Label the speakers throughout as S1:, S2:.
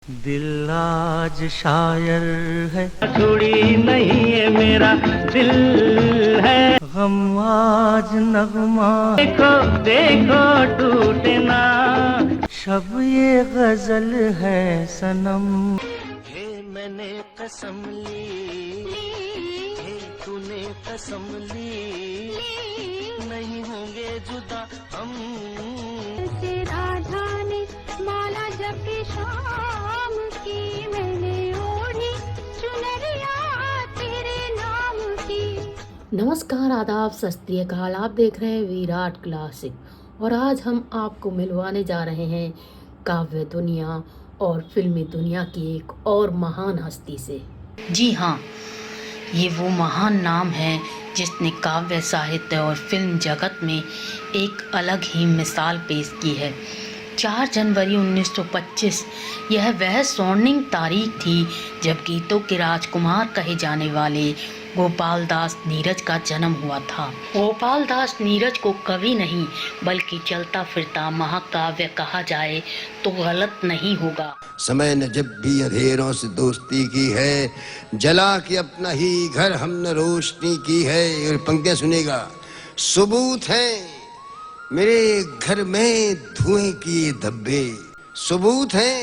S1: दिल आज शायर है,
S2: छुड़ी नहीं है मेरा दिल है।
S1: गम आज नगमा
S2: देखो देखो टूटे ना,
S1: शब ये गजल है सनम।
S2: हे मैंने कसम ली, हे तूने कसम ली, नहीं होंगे जुदा हम।
S3: राधा ने माला जपी शाम की, मैंने ओढ़ी चुनरिया तेरे नाम की।
S4: नमस्कार, आदाब, सत श्री अकाल। आप देख रहे हैं विराट क्लासिक और आज हम आपको मिलवाने जा रहे हैं काव्य दुनिया और फिल्मी दुनिया की एक और महान हस्ती से। जी हाँ, ये वो महान नाम है जिसने काव्य साहित्य और फिल्म जगत में एक अलग ही मिसाल पेश की है। 4 जनवरी 1925 यह वह स्वर्णिम तारीख थी जब गीतों के राजकुमार कहे जाने वाले गोपाल दास नीरज का जन्म हुआ था। गोपाल दास नीरज को कवि नहीं बल्कि चलता फिरता महाकाव्य कहा जाए तो गलत नहीं होगा।
S5: समय ने जब भी अंधेरों से दोस्ती की है, जला के अपना ही घर हमने रोशनी की है। और पंक्तियां सुनेगा, सबूत है मेरे घर में धुएं की ये धब्बे, सबूत है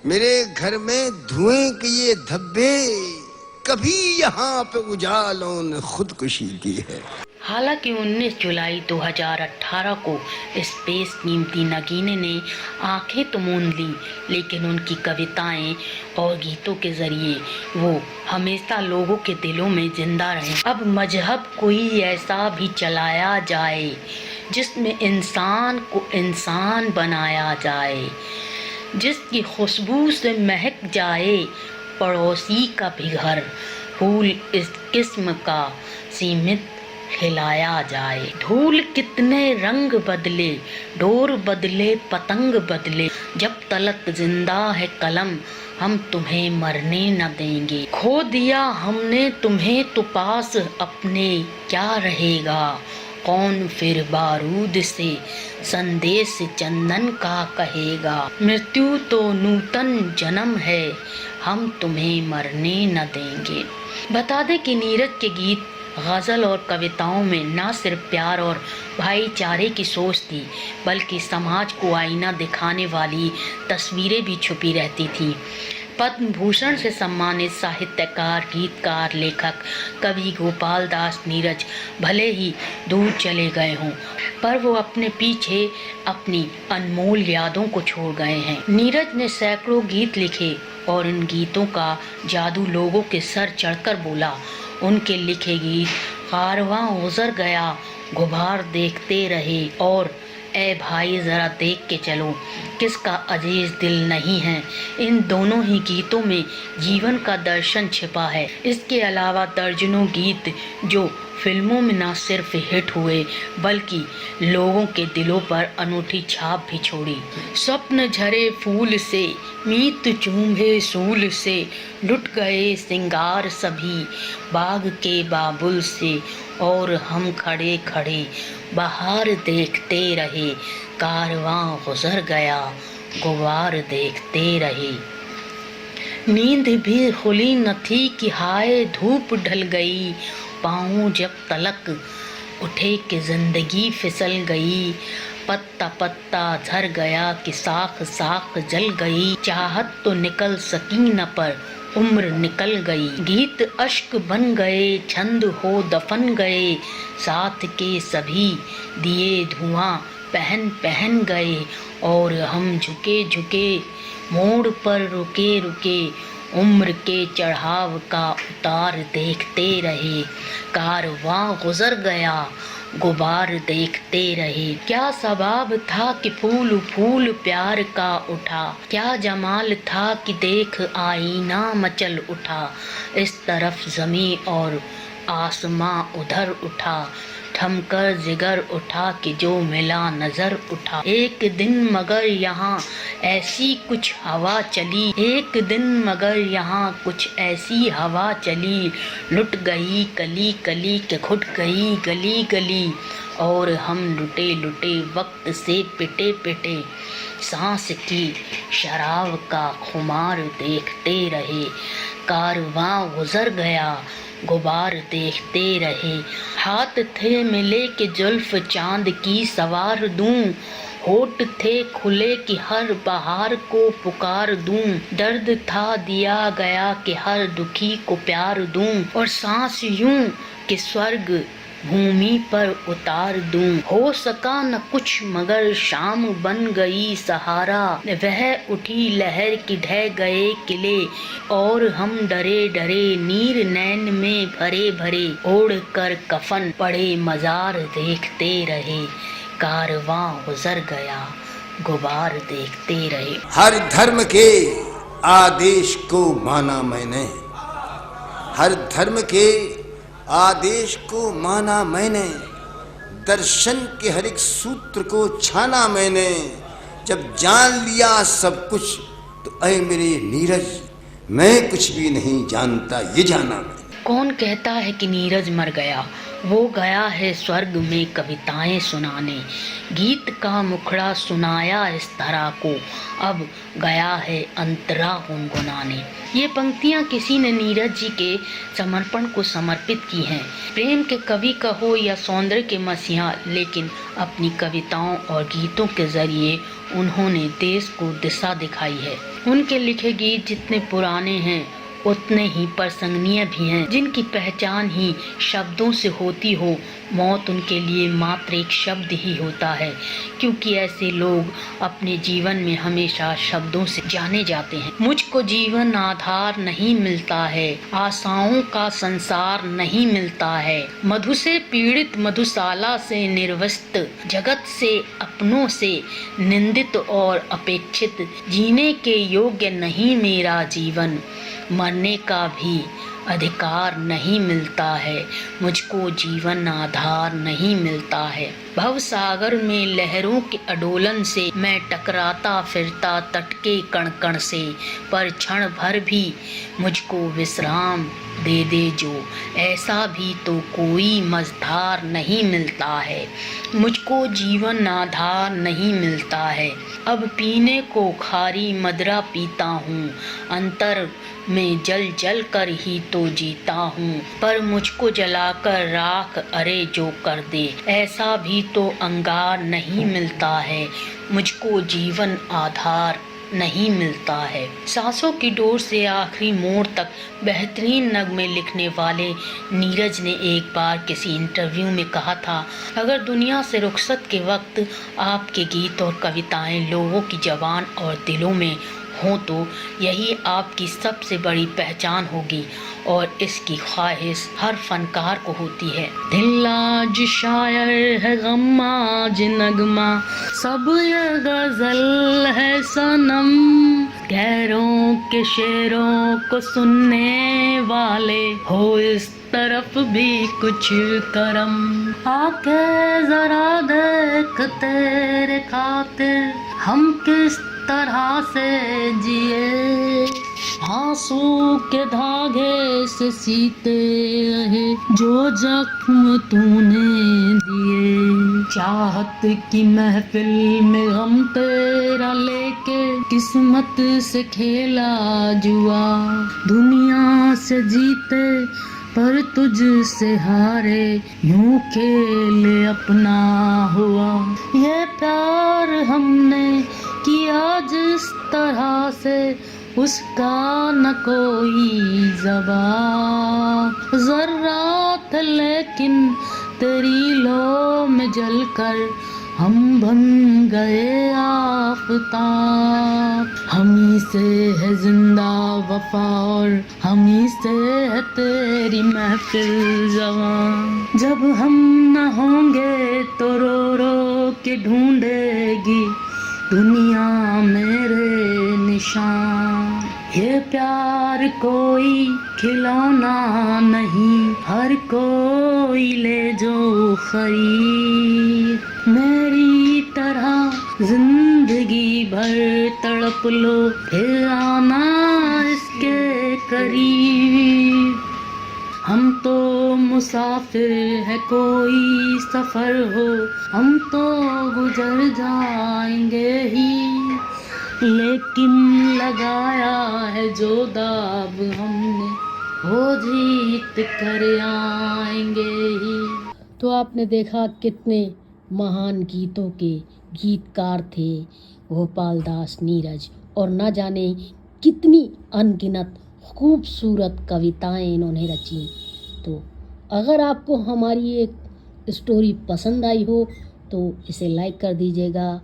S5: मेरे घर में धुएं के ये धब्बे, कभी यहाँ पे उजालों ने खुदकुशी की है।
S4: हालांकि 19 जुलाई 2018 को स्पेस कीमती नगीने ने आंखें तो मूंद ली, लेकिन उनकी कविताएं और गीतों के जरिए वो हमेशा लोगों के दिलों में जिंदा रहे। अब मजहब कोई ऐसा भी चलाया जाए जिसमें इंसान को इंसान बनाया जाए, जिसकी खुशबू से महक जाए पड़ोसी का भी घर, फूल इस किस्म का सीमित खिलाया जाए। धूल कितने रंग बदले, डोर बदले, पतंग बदले, जब तलक जिंदा है कलम हम तुम्हें मरने न देंगे। खो दिया हमने तुम्हें तो पास अपने क्या रहेगा, कौन फिर बारूद से संदेश चंदन का कहेगा। मृत्यु तो नूतन जन्म है, हम तुम्हें मरने न देंगे। बता दें कि नीरज के गीत, गज़ल और कविताओं में न सिर्फ प्यार और भाईचारे की सोच थी बल्कि समाज को आईना दिखाने वाली तस्वीरें भी छुपी रहती थीं। पद्म भूषण से सम्मानित साहित्यकार, गीतकार, लेखक, कवि गोपाल दास नीरज भले ही दूर चले गए हों, पर वो अपने पीछे अपनी अनमोल यादों को छोड़ गए हैं। नीरज ने सैकड़ों गीत लिखे और इन गीतों का जादू लोगों के सर चढ़कर बोला। उनके लिखे गीत कारवां गुजर गया, गुबार देखते रहे और ए भाई ज़रा देख के चलो, किसका अजीज दिल नहीं है, इन दोनों ही गीतों में जीवन का दर्शन छिपा है। इसके अलावा दर्जनों गीत जो फिल्मों में न सिर्फ हिट हुए बल्कि लोगों के दिलों पर अनूठी छाप भी छोड़ी। स्वप्न झरे फूल से, मीत चूम्भे सूल से, लुट गए सिंगार सभी बाग के बाबुल से, और हम खड़े खड़े बाहर देखते रहे, कारवां गुजर गया, गुबार देखते रहे। नींद भी खुली न थी कि हाय धूप ढल गई, पाँव जब तलक उठे कि जिंदगी फिसल गई, पत्ता पत्ता झर गया कि साख साख जल गई, चाहत तो निकल सकी न पर उम्र निकल गई। गीत अश्क बन गए, छंद हो दफन गए, साथ के सभी दिए धुआं पहन पहन गए, और हम झुके झुके मोड़ पर रुके रुके, उम्र के चढ़ाव का उतार देखते रहे, कारवां गुजर गया, गुबार देखते रहे। क्या सबाब था कि फूल फूल प्यार का उठा, क्या जमाल था कि देख आईना मचल उठा, इस तरफ ज़मीं और आसमां उधर उठा, थमकर जिगर उठा कि जो मिला नजर उठा। एक दिन मगर यहाँ ऐसी कुछ हवा चली, एक दिन मगर यहाँ कुछ ऐसी हवा चली, लुट गई कली कली के घुट गई गली गली, और हम लुटे लुटे वक्त से पिटे पिटे, सांस की शराब का खुमार देखते रहे। कारवां गुजर गया, गुबार देखते रहे। हाथ थे मिले कि जुल्फ चांद की सवार दूं, होठ थे खुले कि हर बहार को पुकार दूं। दर्द था दिया गया कि हर दुखी को प्यार दूं, और सांस यूं कि स्वर्ग भूमि पर उतार दूं। हो सका न कुछ मगर शाम बन गई सहारा, वह उठी लहर की ढह गए किले, और हम डरे डरे नीर नैन में भरे भरे, ओढ़ कर कफन पड़े मजार देखते रहे। कारवां गुजर गया, गुबार देखते रहे।
S5: हर धर्म के आदेश को माना मैंने, हर धर्म के आदेश को माना मैंने, दर्शन के हर एक सूत्र को छाना मैंने। जब जान लिया सब कुछ तो ऐ मेरे नीरज, मैं कुछ भी नहीं जानता ये जाना मैंने।
S4: कौन कहता है कि नीरज मर गया, वो गया है स्वर्ग में कविताएं सुनाने। गीत का मुखड़ा सुनाया इस तरह को, अब गया है अंतरा गुनगुनाने। ये पंक्तियां किसी ने नीरज जी के समर्पण को समर्पित की हैं। प्रेम के कवि कहो या सौंदर्य के मसीहा, लेकिन अपनी कविताओं और गीतों के जरिए उन्होंने देश को दिशा दिखाई है। उनके लिखे गीत जितने पुराने हैं उतने ही प्रसंगनीय भी हैं। जिनकी पहचान ही शब्दों से होती हो, मौत उनके लिए मात्र एक शब्द ही होता है, क्योंकि ऐसे लोग अपने जीवन में हमेशा शब्दों से जाने जाते हैं। मुझको जीवन आधार नहीं मिलता है, आशाओं का संसार नहीं मिलता है। मधु से पीड़ित, मधुशाला से निर्वस्त, जगत से अपनों से निंदित और अपेक्षित, जीने के योग्य नहीं मेरा जीवन, मरने का भी अधिकार नहीं मिलता है। मुझको जीवन आधार नहीं मिलता है। भव सागर में लहरों के अडोलन से मैं टकराता फिरता तट के कण कण से, पर क्षण भर भी मुझको विश्राम दे दे जो, ऐसा भी तो कोई मझधार नहीं मिलता है। मुझको जीवन आधार नहीं मिलता है। अब पीने को खारी मदरा पीता हूँ, अंतर में जल जल कर ही तो जीता हूँ, पर मुझको जलाकर राख अरे जो कर दे, ऐसा भी तो अंगार नहीं मिलता है। मुझको जीवन आधार नहीं मिलता है। सांसों की डोर से आखिरी मोड़ तक बेहतरीन नगमे लिखने वाले नीरज ने एक बार किसी इंटरव्यू में कहा था, अगर दुनिया से रुखसत के वक्त आपके गीत और कविताएं लोगों की जबान और दिलों में हो तो यही आपकी सबसे बड़ी पहचान होगी, और इसकी ख्वाहिश हर फनकार को होती है। दिल आज शायर है, गम आज नगमा, सब ये गजल है सनम। गैरों के शेरों को सुनने वाले हो इस तरफ भी कुछ करम। आके जरा देख तेरे खातिर हम किस तरह से जिए, आंसू के धागे से सीते रहे जो जख्म तूने दिए। चाहत की महफिल में गम तेरा लेके किस्मत से खेला जुआ, दुनिया से जीते पर तुझ से हारे, यूं खेल अपना हुआ। ये प्यार हमने किया जिस तरह से उसका न कोई जवाब, ज़र्रात लेकिन तेरी लो में जलकर हम बन गए आफताब। हमी से है जिंदा वफा और हमी से है तेरी महफिल जवां। जब हम न होंगे तो रो रो के ढूंढेगी दुनिया मेरे निशान। ये प्यार कोई खिलौना नहीं, हर कोई ले जो खरीद। मेरी तरह जिंदगी भर तड़प लो, फिर आना इसके करीब। हम तो मुसाफिर है, कोई सफर हो हम तो गुजर जाएंगे ही। लेकिन लगाया है जो दाव हमने, वो जीत कर आएंगे ही। तो आपने देखा कितने महान गीतों के गीतकार थे गोपाल दास नीरज, और न जाने कितनी अनगिनत खूबसूरत कविताएं इन्होंने रची। तो अगर आपको हमारी एक स्टोरी पसंद आई हो तो इसे लाइक कर दीजिएगा,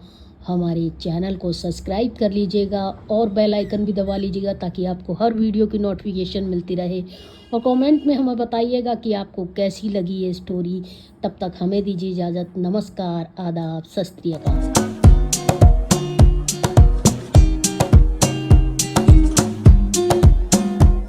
S4: हमारे चैनल को सब्सक्राइब कर लीजिएगा और बेल आइकन भी दबा लीजिएगा ताकि आपको हर वीडियो की नोटिफिकेशन मिलती रहे। और कमेंट में हमें बताइएगा कि आपको कैसी लगी ये स्टोरी। तब तक हमें दीजिए इजाज़त। नमस्कार, आदाब, सत श्री अकाल।